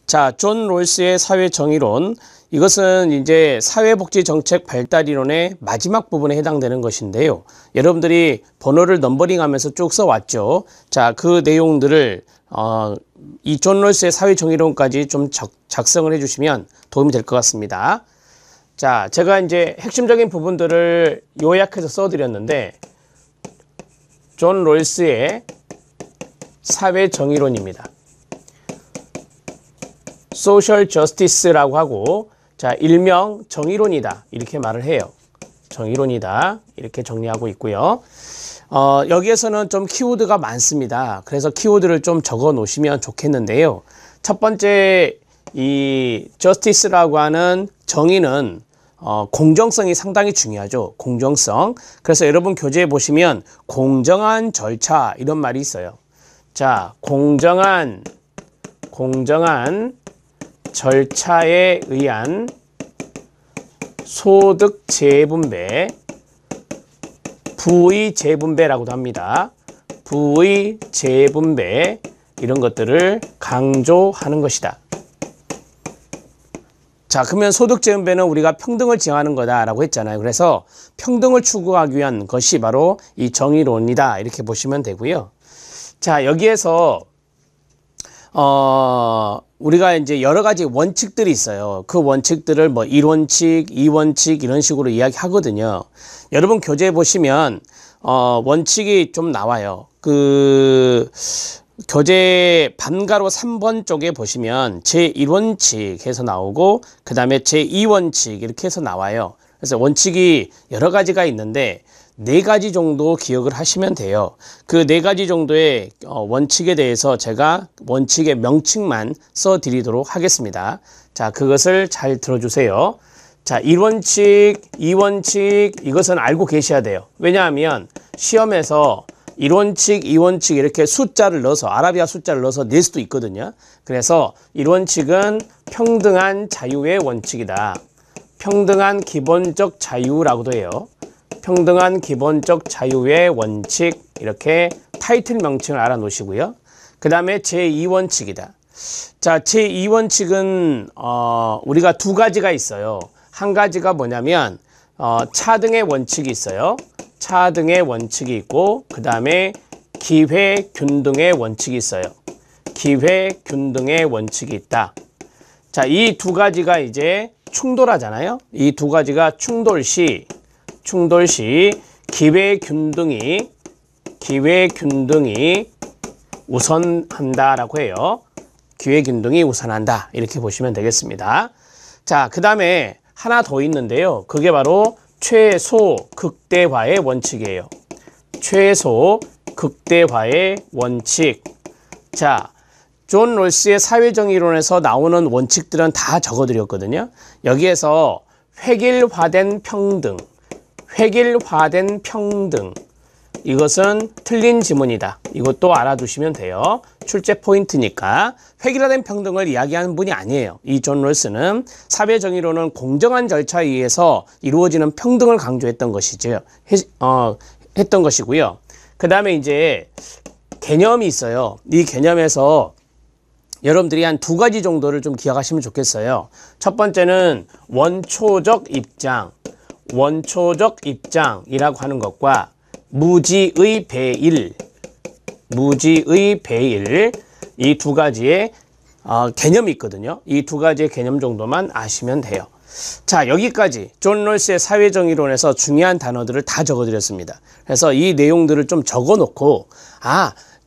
자, 존 롤스의 사회정의론. 이것은 이제 사회복지정책 발달이론의 마지막 부분에 해당되는 것인데요. 여러분들이 번호를 넘버링하면서 쭉 써왔죠. 자, 그 내용들을 이 존 롤스의 사회정의론까지 좀 작성을 해주시면 도움이 될 것 같습니다. 자, 제가 이제 핵심적인 부분들을 요약해서 써드렸는데, 존 롤스의 사회정의론입니다. 소셜 저스티스라고 하고, 자, 일명 정의론이다 이렇게 말을 해요. 정의론이다 이렇게 정리하고 있고요. 여기에서는 좀 키워드가 많습니다. 그래서 키워드를 좀 적어 놓으시면 좋겠는데요. 첫 번째, 이 저스티스라고 하는 정의는 공정성이 상당히 중요하죠. 공정성. 그래서 여러분 교재에 보시면 공정한 절차 이런 말이 있어요. 자, 공정한 절차에 의한 소득 재분배, 부의 재분배라고도 합니다. 부의 재분배 이런 것들을 강조하는 것이다. 자, 그러면 소득 재분배는 우리가 평등을 지향하는 거다라고 했잖아요. 그래서 평등을 추구하기 위한 것이 바로 이 정의론이다 이렇게 보시면 되고요. 자, 여기에서 우리가 이제 여러 가지 원칙들이 있어요. 그 원칙들을 뭐 1원칙, 2원칙 이런 식으로 이야기하거든요. 여러분 교재에 보시면 원칙이 좀 나와요. 그 교재 반가로 3번 쪽에 보시면 제1원칙 해서 나오고 그 다음에 제2원칙 이렇게 해서 나와요. 그래서 원칙이 여러 가지가 있는데 4가지 정도 기억을 하시면 돼요. 그 4가지 정도의 원칙에 대해서 제가 원칙의 명칭만 써드리도록 하겠습니다. 자, 그것을 잘 들어주세요. 자, 1원칙, 2원칙 이것은 알고 계셔야 돼요. 왜냐하면 시험에서 1원칙, 2원칙 이렇게 숫자를 넣어서 아라비아 숫자를 넣어서 낼 수도 있거든요. 그래서 1원칙은 평등한 자유의 원칙이다. 평등한 기본적 자유라고도 해요. 평등한 기본적 자유의 원칙 이렇게 타이틀 명칭을 알아놓으시고요. 그 다음에 제2원칙이다. 자, 제2원칙은 우리가 2가지가 있어요. 한 가지가 뭐냐면 차등의 원칙이 있어요. 차등의 원칙이 있고 그 다음에 기회균등의 원칙이 있어요. 기회균등의 원칙이 있다. 자, 이 2가지가 이제 충돌하잖아요. 이 2가지가 충돌시 기회균등이 우선한다라고 해요. 기회균등이 우선한다 이렇게 보시면 되겠습니다. 자, 그 다음에 하나 더 있는데요. 그게 바로 최소 극대화의 원칙이에요. 최소 극대화의 원칙. 자, 존 롤스의 사회정의론에서 나오는 원칙들은 다 적어드렸거든요. 여기에서 획일화된 평등, 이것은 틀린 지문이다. 이것도 알아두시면 돼요. 출제 포인트니까. 획일화된 평등을 이야기하는 분이 아니에요. 이 존 롤스는 사회정의론은 공정한 절차에 의해서 이루어지는 평등을 강조했던 것이죠. 했던 것이고요. 그 다음에 이제 개념이 있어요. 이 개념에서 여러분들이 한 2가지 정도를 좀 기억하시면 좋겠어요. 첫 번째는 원초적 입장이라고 하는 것과 무지의 배일 이 2가지의 개념이 있거든요. 이 2가지의 개념 정도만 아시면 돼요. 자, 여기까지 존 롤스의 사회정의론에서 중요한 단어들을 다 적어드렸습니다. 그래서 이 내용들을 좀 적어놓고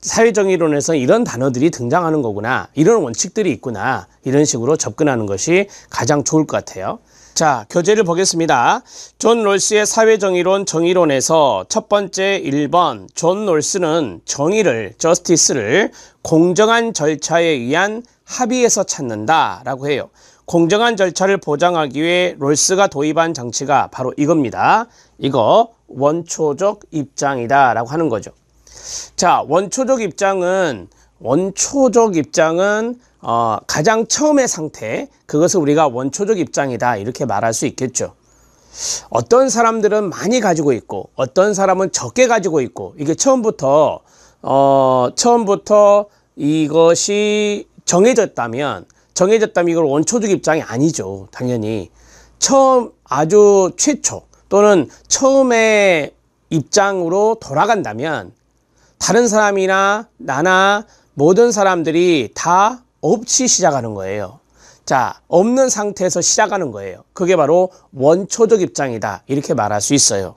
사회정의론에서 이런 단어들이 등장하는 거구나, 이런 원칙들이 있구나, 이런 식으로 접근하는 것이 가장 좋을 것 같아요. 자, 교재를 보겠습니다. 존 롤스의 사회정의론 정의론에서 첫 번째 1번, 존 롤스는 정의를, 저스티스를 공정한 절차에 의한 합의에서 찾는다 라고 해요. 공정한 절차를 보장하기 위해 롤스가 도입한 장치가 바로 이겁니다. 이거 원초적 입장이다 라고 하는 거죠. 자, 원초적 입장은 가장 처음의 상태, 그것을 우리가 원초적 입장이다 이렇게 말할 수 있겠죠. 어떤 사람들은 많이 가지고 있고 어떤 사람은 적게 가지고 있고, 이게 처음부터 이것이 정해졌다면 정해졌다면 이걸 원초적 입장이 아니죠. 당연히. 처음 아주 최초 또는 처음의 입장으로 돌아간다면 다른 사람이나 나나 모든 사람들이 다 없이 시작하는 거예요. 자, 없는 상태에서 시작하는 거예요. 그게 바로 원초적 입장이다. 이렇게 말할 수 있어요.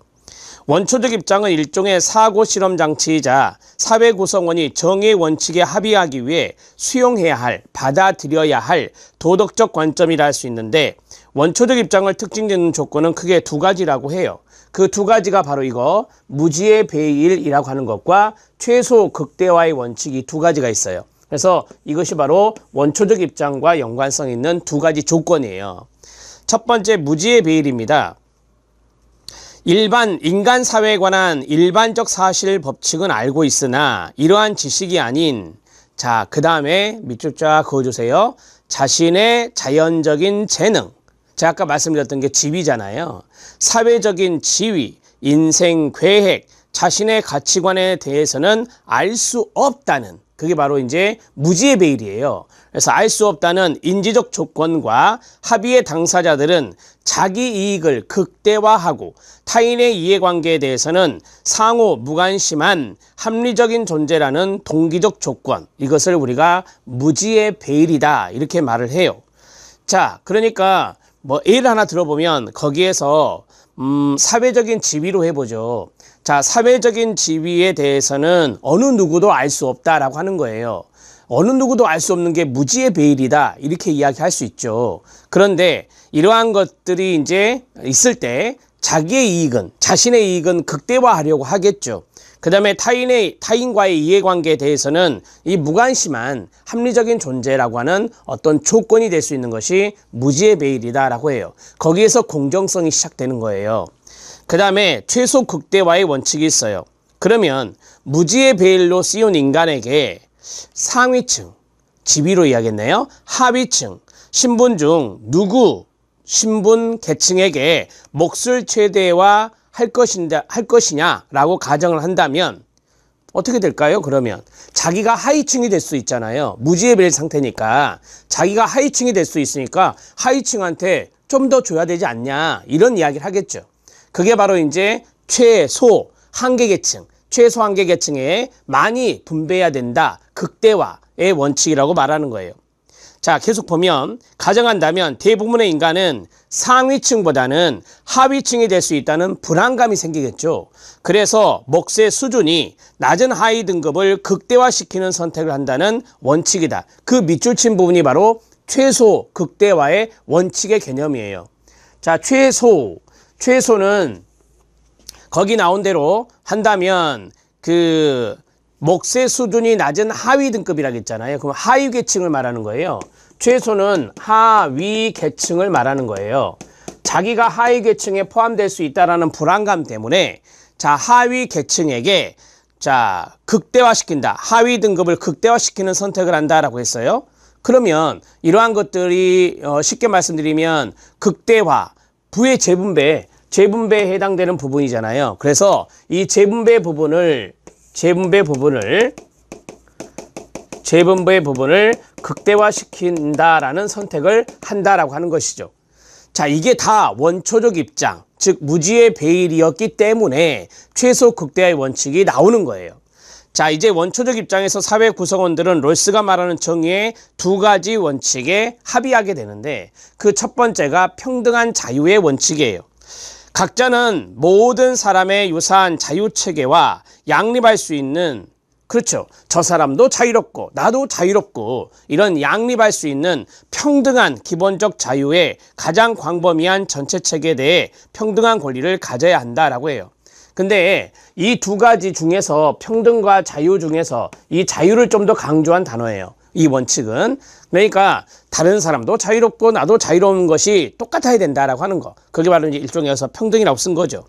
원초적 입장은 일종의 사고 실험 장치이자 사회 구성원이 정의 원칙에 합의하기 위해 수용해야 할, 받아들여야 할 도덕적 관점이라 할 수 있는데 원초적 입장을 특징짓는 조건은 크게 두 가지라고 해요. 그 두 가지가 바로 이거 무지의 배일이라고 하는 것과 최소 극대화의 원칙이 두 가지가 있어요. 그래서 이것이 바로 원초적 입장과 연관성 있는 두 가지 조건이에요. 첫 번째 무지의 배일입니다. 일반 인간 사회에 관한 일반적 사실 법칙은 알고 있으나 이러한 지식이 아닌 자, 그 다음에 밑줄 쫙 그어주세요. 자신의 자연적인 재능. 제가 아까 말씀드렸던 게 지위잖아요. 사회적인 지위, 인생 계획, 자신의 가치관에 대해서는 알 수 없다는 그게 바로 이제 무지의 배일이에요. 그래서 알 수 없다는 인지적 조건과 합의의 당사자들은 자기 이익을 극대화하고 타인의 이해관계에 대해서는 상호 무관심한 합리적인 존재라는 동기적 조건, 이것을 우리가 무지의 배일이다 이렇게 말을 해요. 자, 그러니까 뭐 예를 하나 들어보면 거기에서 사회적인 지위로 해보죠. 자, 사회적인 지위에 대해서는 어느 누구도 알 수 없다라고 하는 거예요. 어느 누구도 알 수 없는 게 무지의 배일이다 이렇게 이야기할 수 있죠. 그런데 이러한 것들이 이제 있을 때 자기의 이익은, 자신의 이익은 극대화하려고 하겠죠. 그 다음에 타인과의 이해관계에 대해서는 이 무관심한 합리적인 존재라고 하는 어떤 조건이 될 수 있는 것이 무지의 배일이다라고 해요. 거기에서 공정성이 시작되는 거예요. 그 다음에 최소 극대화의 원칙이 있어요. 그러면 무지의 배일로 씌운 인간에게 상위층, 지위로 이야기했네요. 하위층, 신분 중 누구 신분 계층에게 몫을 최대화 할 것이냐라고 가정을 한다면 어떻게 될까요? 그러면 자기가 하위층이 될 수 있잖아요. 무지의 배일 상태니까 자기가 하위층이 될 수 있으니까 하위층한테 좀 더 줘야 되지 않냐 이런 이야기를 하겠죠. 그게 바로 이제 최소 한계 계층에 많이 분배해야 된다. 극대화의 원칙이라고 말하는 거예요. 자, 계속 보면 가정한다면 대부분의 인간은 상위층보다는 하위층이 될 수 있다는 불안감이 생기겠죠. 그래서 몫의 수준이 낮은 하위 등급을 극대화시키는 선택을 한다는 원칙이다. 그 밑줄 친 부분이 바로 최소 극대화의 원칙의 개념이에요. 자, 최소는 거기 나온 대로 한다면 그 몫의 수준이 낮은 하위 등급이라고 했잖아요. 그럼 하위 계층을 말하는 거예요. 최소는 하위 계층을 말하는 거예요. 자기가 하위 계층에 포함될 수 있다는 불안감 때문에 자, 하위 계층에게 자, 극대화시킨다. 하위 등급을 극대화시키는 선택을 한다라고 했어요. 그러면 이러한 것들이 쉽게 말씀드리면 극대화, 부의 재분배에 해당되는 부분이잖아요. 그래서 이 재분배 부분을 극대화시킨다라는 선택을 한다라고 하는 것이죠. 자, 이게 다 원초적 입장, 즉 무지의 배일이었기 때문에 최소 극대화의 원칙이 나오는 거예요. 자, 이제 원초적 입장에서 사회 구성원들은 롤스가 말하는 정의의 두 가지 원칙에 합의하게 되는데 그 첫 번째가 평등한 자유의 원칙이에요. 각자는 모든 사람의 유사한 자유체계와 양립할 수 있는, 그렇죠, 저 사람도 자유롭고 나도 자유롭고 이런 양립할 수 있는 평등한 기본적 자유의 가장 광범위한 전체 체계에 대해 평등한 권리를 가져야 한다라고 해요. 근데 이 두 가지 중에서 평등과 자유 중에서 이 자유를 좀 더 강조한 단어예요. 이 원칙은. 그러니까 다른 사람도 자유롭고 나도 자유로운 것이 똑같아야 된다라고 하는 거. 그게 바로 이제 일종에서 평등이라고 쓴 거죠.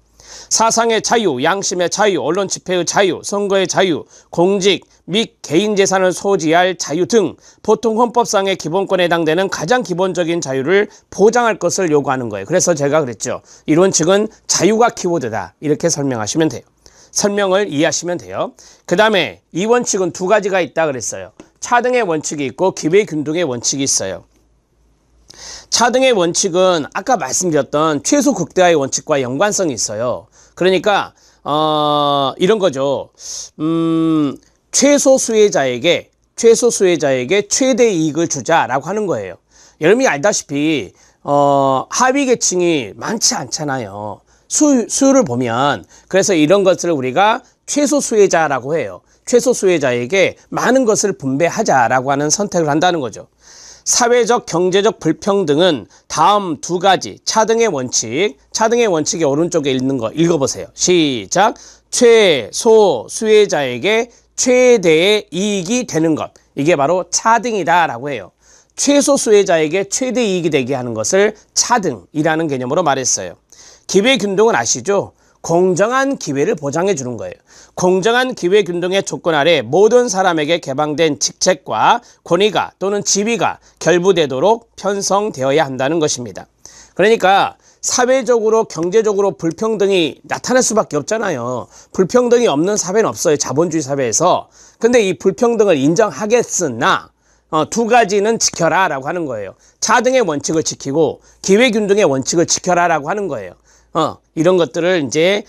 사상의 자유, 양심의 자유, 언론 집회의 자유, 선거의 자유, 공직 및 개인 재산을 소지할 자유 등 보통 헌법상의 기본권에 해당되는 가장 기본적인 자유를 보장할 것을 요구하는 거예요. 그래서 제가 그랬죠. 이 원칙은 자유가 키워드다. 이렇게 설명하시면 돼요. 설명을 이해하시면 돼요. 그 다음에 이 원칙은 두 가지가 있다 그랬어요. 차등의 원칙이 있고 기회균등의 원칙이 있어요. 차등의 원칙은 아까 말씀드렸던 최소 극대화의 원칙과 연관성이 있어요. 그러니까 이런 거죠. 최소 수혜자에게 최대 이익을 주자라고 하는 거예요. 여러분이 알다시피 하위 계층이 많지 않잖아요. 수를 보면. 그래서 이런 것을 우리가 최소 수혜자라고 해요. 최소 수혜자에게 많은 것을 분배하자라고 하는 선택을 한다는 거죠. 사회적, 경제적 불평등은 다음 두 가지 차등의 원칙의 오른쪽에 있는 거 읽어보세요. 시작. 최소 수혜자에게 최대의 이익이 되는 것. 이게 바로 차등이다라고 해요. 최소 수혜자에게 최대 이익이 되게 하는 것을 차등이라는 개념으로 말했어요. 기회균등은 아시죠? 공정한 기회를 보장해 주는 거예요. 공정한 기회균등의 조건 아래 모든 사람에게 개방된 직책과 권위가 또는 지위가 결부되도록 편성되어야 한다는 것입니다. 그러니까 사회적으로 경제적으로 불평등이 나타날 수밖에 없잖아요. 불평등이 없는 사회는 없어요. 자본주의 사회에서. 근데 이 불평등을 인정하겠으나 두 가지는 지켜라 라고 하는 거예요. 차등의 원칙을 지키고 기회균등의 원칙을 지켜라 라고 하는 거예요. 이런 것들을 이제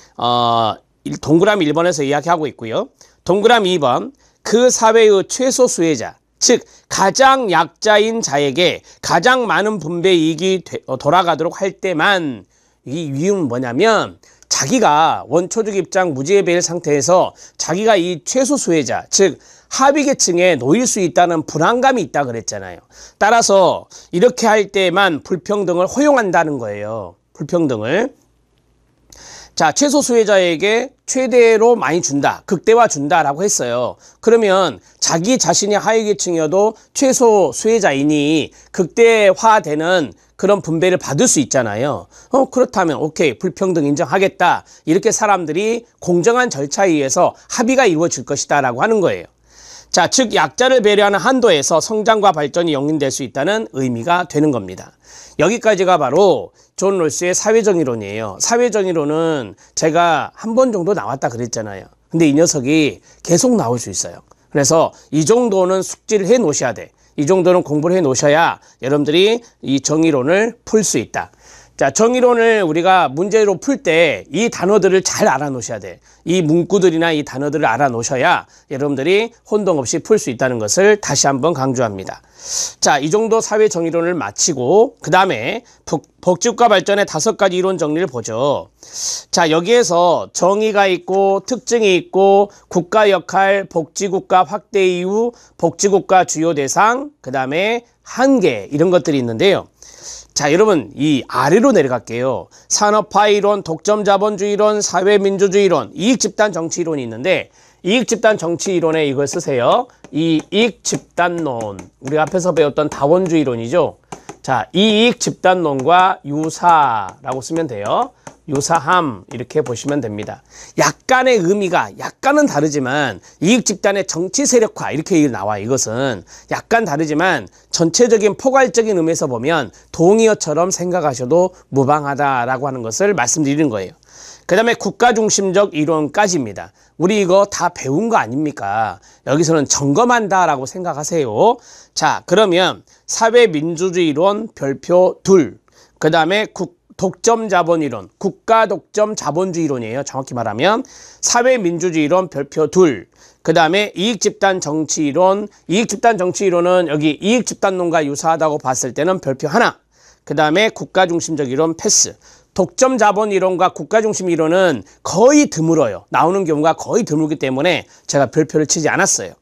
동그라미 1번에서 이야기하고 있고요. 동그라미 2번, 그 사회의 최소 수혜자, 즉 가장 약자인 자에게 가장 많은 분배 이익이 돌아가도록 할 때만, 이 이유는 뭐냐면 자기가 원초적 입장 무지의 상태에서 자기가 이 최소 수혜자, 즉 하위 계층에 놓일 수 있다는 불안감이 있다 그랬잖아요. 따라서 이렇게 할 때만 불평등을 허용한다는 거예요. 불평등을. 자, 최소 수혜자에게 최대로 많이 준다, 극대화 준다라고 했어요. 그러면 자기 자신이 하위 계층이어도 최소 수혜자이니 극대화되는 그런 분배를 받을 수 있잖아요. 그렇다면 오케이, 불평등 인정하겠다. 이렇게 사람들이 공정한 절차에 의해서 합의가 이루어질 것이다 라고 하는 거예요. 자, 즉 약자를 배려하는 한도에서 성장과 발전이 용인될 수 있다는 의미가 되는 겁니다. 여기까지가 바로 존 롤스의 사회정의론이에요. 사회정의론은 제가 한 번 정도 나왔다 그랬잖아요. 근데 이 녀석이 계속 나올 수 있어요. 그래서 이 정도는 숙지를 해 놓으셔야 돼. 이 정도는 공부를 해 놓으셔야 여러분들이 이 정의론을 풀 수 있다. 자, 정의론을 우리가 문제로 풀 때 이 단어들을 잘 알아 놓으셔야 돼. 이 문구들이나 이 단어들을 알아 놓으셔야 여러분들이 혼동 없이 풀 수 있다는 것을 다시 한번 강조합니다. 자, 이 정도 사회 정의론을 마치고 그 다음에 복지국가 발전의 5가지 이론 정리를 보죠. 자, 여기에서 정의가 있고 특징이 있고 국가 역할, 복지국가 확대 이후, 복지국가 주요 대상, 그 다음에 한계, 이런 것들이 있는데요. 자, 여러분 이 아래로 내려갈게요. 산업화 이론, 독점자본주의 이론, 사회민주주의 이론, 이익집단 정치 이론이 있는데 이익집단 정치 이론에 이걸 쓰세요. 이 이익집단론, 우리가 앞에서 배웠던 다원주의 이론이죠. 자, 이익집단론과 유사라고 쓰면 돼요. 유사함, 이렇게 보시면 됩니다. 약간의 의미가 약간은 다르지만 이익집단의 정치 세력화, 이렇게 나와. 이것은 약간 다르지만 전체적인 포괄적인 의미에서 보면 동의어처럼 생각하셔도 무방하다라고 하는 것을 말씀드리는 거예요. 그 다음에 국가중심적 이론까지입니다. 우리 이거 다 배운 거 아닙니까? 여기서는 점검한다라고 생각하세요. 자, 그러면 사회민주주의 이론 별표 2, 그 다음에 독점자본이론, 국가독점자본주의론이에요. 정확히 말하면 사회민주주의 이론 별표 2, 그 다음에 이익집단 정치이론, 이익집단 정치이론은 여기 이익집단론과 유사하다고 봤을 때는 별표 1, 그 다음에 국가중심적 이론 패스. 독점자본 이론과 국가중심 이론은 거의 드물어요. 나오는 경우가 거의 드물기 때문에 제가 별표를 치지 않았어요.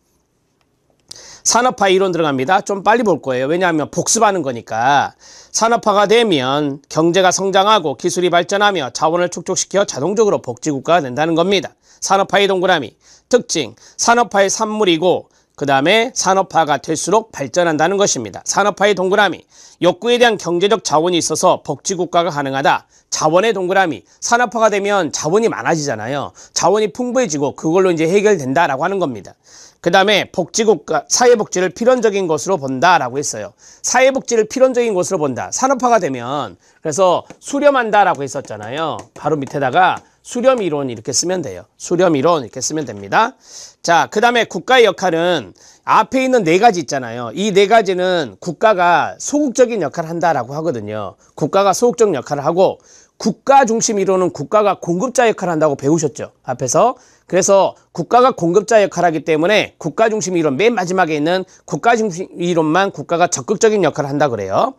산업화 이론 들어갑니다. 좀 빨리 볼 거예요. 왜냐하면 복습하는 거니까. 산업화가 되면 경제가 성장하고 기술이 발전하며 자원을 축적시켜 자동적으로 복지국가가 된다는 겁니다. 산업화의 동그라미. 특징, 산업화의 산물이고 그 다음에 산업화가 될수록 발전한다는 것입니다. 산업화의 동그라미. 욕구에 대한 경제적 자원이 있어서 복지국가가 가능하다. 자원의 동그라미. 산업화가 되면 자원이 많아지잖아요. 자원이 풍부해지고 그걸로 이제 해결된다라고 하는 겁니다. 그 다음에 복지국가, 사회복지를 필연적인 것으로 본다라고 했어요. 사회복지를 필연적인 것으로 본다. 산업화가 되면, 그래서 수렴한다라고 했었잖아요. 바로 밑에다가 수렴이론 이렇게 쓰면 돼요. 수렴이론 이렇게 쓰면 됩니다. 자, 그 다음에 국가의 역할은 앞에 있는 네 가지 있잖아요. 이 네 가지는 국가가 소극적인 역할을 한다라고 하거든요. 국가가 소극적 역할을 하고 국가 중심 이론은 국가가 공급자 역할을 한다고 배우셨죠. 앞에서. 그래서 국가가 공급자 역할을 하기 때문에 국가 중심 이론 맨 마지막에 있는 국가 중심 이론만 국가가 적극적인 역할을 한다 그래요.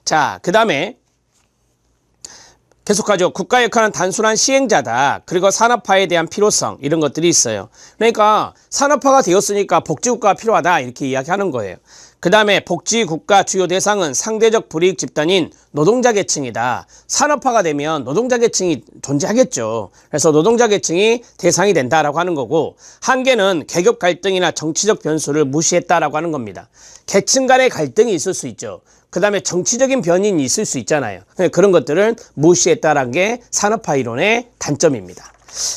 자, 그 다음에 계속하죠. 국가 역할은 단순한 시행자다. 그리고 산업화에 대한 필요성 이런 것들이 있어요. 그러니까 산업화가 되었으니까 복지국가가 필요하다 이렇게 이야기하는 거예요. 그 다음에 복지국가 주요 대상은 상대적 불이익 집단인 노동자 계층이다. 산업화가 되면 노동자 계층이 존재하겠죠. 그래서 노동자 계층이 대상이 된다라고 하는 거고, 한계는 계급 갈등이나 정치적 변수를 무시했다라고 하는 겁니다. 계층 간의 갈등이 있을 수 있죠. 그 다음에 정치적인 변인이 있을 수 있잖아요. 그런 것들을 무시했다라는 게 산업화 이론의 단점입니다.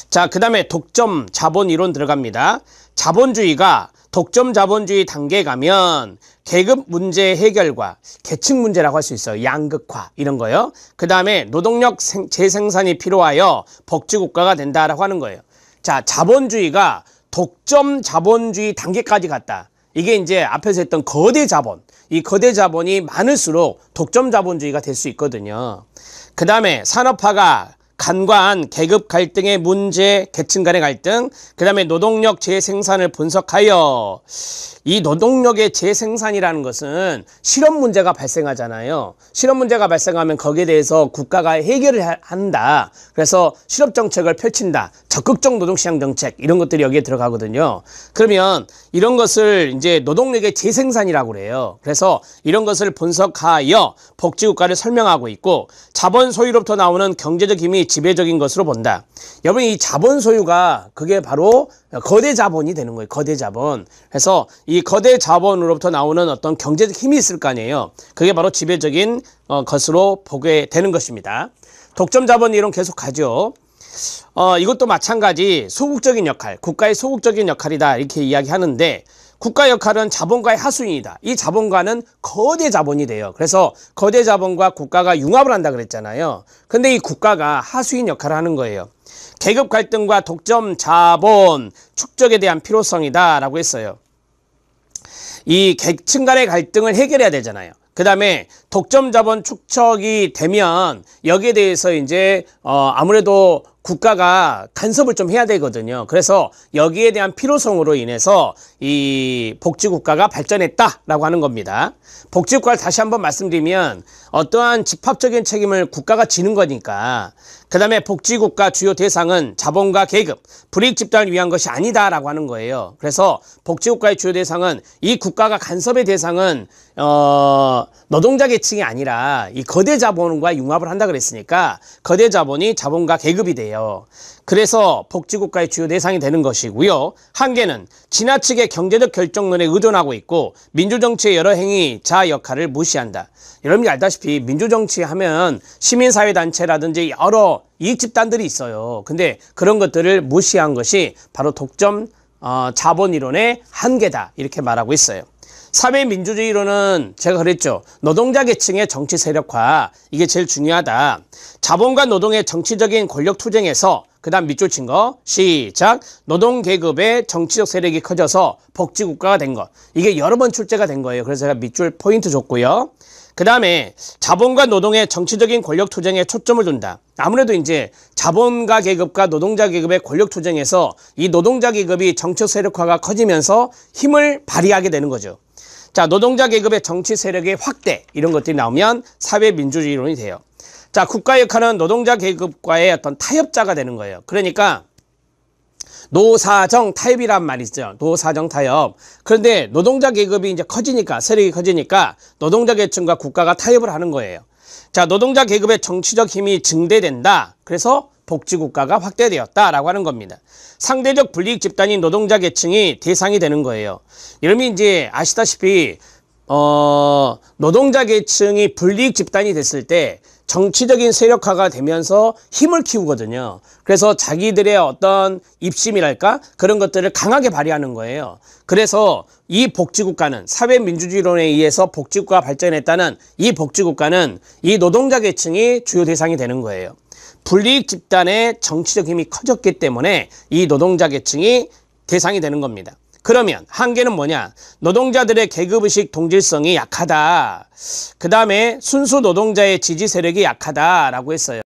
자, 그 다음에 독점 자본 이론 들어갑니다. 자본주의가 독점 자본주의 단계에 가면 계급 문제 해결과 계층 문제라고 할 수 있어요. 양극화 이런 거요. 그 다음에 노동력 재생산이 필요하여 복지국가가 된다라고 하는 거예요. 자, 자본주의가 독점 자본주의 단계까지 갔다. 이게 이제 앞에서 했던 거대 자본. 이 거대 자본이 많을수록 독점 자본주의가 될 수 있거든요. 그 다음에 산업화가 간과한 계급 갈등의 문제, 계층 간의 갈등, 그 다음에 노동력 재생산을 분석하여, 이 노동력의 재생산이라는 것은 실업 문제가 발생하잖아요. 실업 문제가 발생하면 거기에 대해서 국가가 해결을 한다. 그래서 실업 정책을 펼친다. 적극적 노동시장 정책 이런 것들이 여기에 들어가거든요. 그러면 이런 것을 이제 노동력의 재생산이라고 그래요. 그래서 이런 것을 분석하여 복지국가를 설명하고 있고, 자본 소유로부터 나오는 경제적 힘이 지배적인 것으로 본다. 여러분, 이 자본 소유가 그게 바로 거대 자본이 되는 거예요. 거대 자본. 그래서 이 거대 자본으로부터 나오는 어떤 경제적 힘이 있을 거 아니에요. 그게 바로 지배적인 것으로 보게 되는 것입니다. 독점 자본 이론 계속 가죠. 이것도 마찬가지 소극적인 역할, 국가의 소극적인 역할이다 이렇게 이야기하는데, 국가 역할은 자본가의 하수인이다. 이 자본가는 거대 자본이 돼요. 그래서 거대 자본과 국가가 융합을 한다 그랬잖아요. 근데 이 국가가 하수인 역할을 하는 거예요. 계급 갈등과 독점 자본 축적에 대한 필요성이다 라고 했어요. 이 계층 간의 갈등을 해결해야 되잖아요. 그 다음에 독점 자본 축적이 되면 여기에 대해서 이제 아무래도 국가가 간섭을 좀 해야 되거든요. 그래서 여기에 대한 필요성으로 인해서 이 복지국가가 발전했다라고 하는 겁니다. 복지국가를 다시 한번 말씀드리면 어떠한 집합적인 책임을 국가가 지는 거니까. 그 다음에 복지국가 주요 대상은 자본과 계급, 불이익 집단을 위한 것이 아니다라고 하는 거예요. 그래서 복지국가의 주요 대상은, 이 국가가 간섭의 대상은 노동자 계층이 아니라 이 거대 자본과 융합을 한다 그랬으니까 거대 자본이 자본과 계급이 돼요. 그래서 복지국가의 주요 대상이 되는 것이고요. 한계는 지나치게 경제적 결정론에 의존하고 있고 민주정치의 여러 행위, 자 역할을 무시한다. 여러분이 알다시피 민주정치 하면 시민사회단체라든지 여러 이익집단들이 있어요. 근데 그런 것들을 무시한 것이 바로 독점 자본이론의 한계다 이렇게 말하고 있어요. 사회민주주의로는 제가 그랬죠. 노동자 계층의 정치 세력화, 이게 제일 중요하다. 자본과 노동의 정치적인 권력 투쟁에서, 그 다음 밑줄 친 거 시작. 노동계급의 정치적 세력이 커져서 복지국가가 된 것. 이게 여러 번 출제가 된 거예요. 그래서 제가 밑줄 포인트 줬고요. 그 다음에 자본과 노동의 정치적인 권력 투쟁에 초점을 둔다. 아무래도 이제 자본가 계급과 노동자 계급의 권력 투쟁에서 이 노동자 계급이 정치적 세력화가 커지면서 힘을 발휘하게 되는 거죠. 자, 노동자 계급의 정치 세력의 확대, 이런 것들이 나오면 사회민주주의론이 돼요. 자, 국가 역할은 노동자 계급과의 어떤 타협자가 되는 거예요. 그러니까 노사정 타협이란 말이 있죠. 노사정 타협. 그런데 노동자 계급이 이제 커지니까, 세력이 커지니까 노동자 계층과 국가가 타협을 하는 거예요. 자, 노동자 계급의 정치적 힘이 증대된다. 그래서 복지국가가 확대되었다라고 하는 겁니다. 상대적 불이익 집단인 노동자 계층이 대상이 되는 거예요. 여러분이 이제 아시다시피 노동자 계층이 불이익 집단이 됐을 때 정치적인 세력화가 되면서 힘을 키우거든요. 그래서 자기들의 어떤 입심이랄까? 그런 것들을 강하게 발휘하는 거예요. 그래서 이 복지국가는, 사회민주주의론에 의해서 복지국가가 발전했다는 이 복지국가는 이 노동자 계층이 주요 대상이 되는 거예요. 불이익 집단의 정치적 힘이 커졌기 때문에 이 노동자 계층이 대상이 되는 겁니다. 그러면 한계는 뭐냐? 노동자들의 계급의식 동질성이 약하다. 그 다음에 순수 노동자의 지지 세력이 약하다라고 했어요.